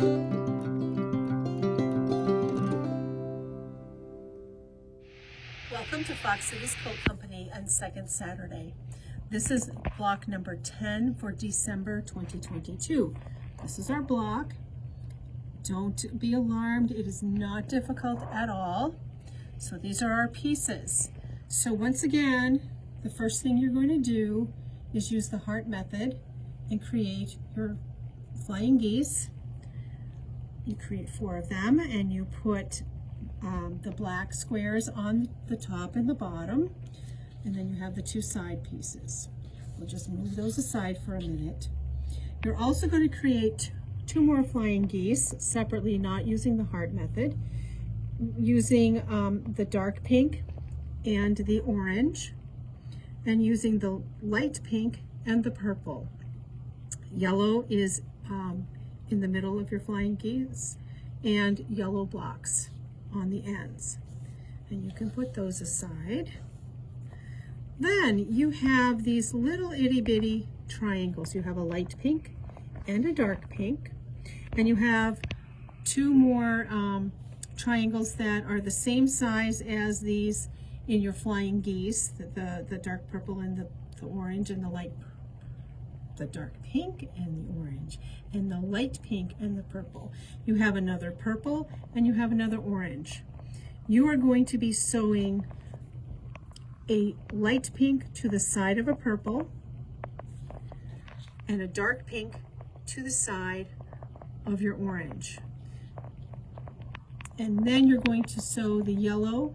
Welcome to Fox Cities Quilt Company on second Saturday. This is block number 10 for December 2022. This is our block. Don't be alarmed, it is not difficult at all. So these are our pieces. So once again, the first thing you're going to do is use the heart method and create your flying geese. You create 4 of them and you put the black squares on the top and the bottom, and then you have the 2 side pieces. We'll just move those aside for a minute. You're also going to create 2 more flying geese separately, not using the heart method, using the dark pink and the orange, and using the light pink and the purple. Yellow is in the middle of your flying geese, and yellow blocks on the ends. And you can put those aside. Then you have these little itty bitty triangles. You have a light pink and a dark pink, and you have 2 more triangles that are the same size as these in your flying geese, the dark purple and the orange, and the dark pink and the orange, and the light pink and the purple. You have another purple and you have another orange. You are going to be sewing a light pink to the side of a purple and a dark pink to the side of your orange. And then you're going to sew the yellow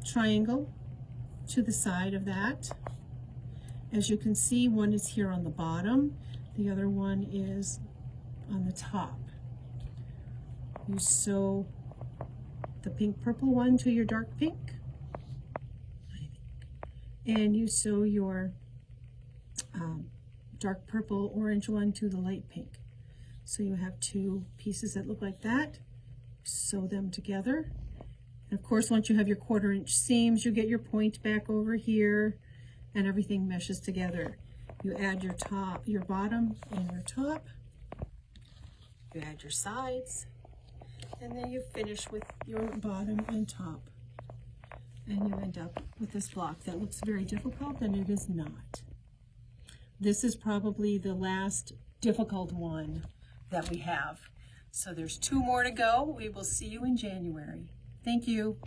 triangle to the side of that. As you can see, one is here on the bottom, the other one is on the top. You sew the pink purple one to your dark pink, and you sew your dark purple orange one to the light pink. So you have 2 pieces that look like that. Sew them together. And of course, once you have your 1/4 inch seams, you get your point back over here, and everything meshes together. You add your bottom and your top. You add your sides, and then you finish with your bottom and top. And you end up with this block that looks very difficult, and it is not. This is probably the last difficult one that we have. So there's 2 more to go. We will see you in January. Thank you.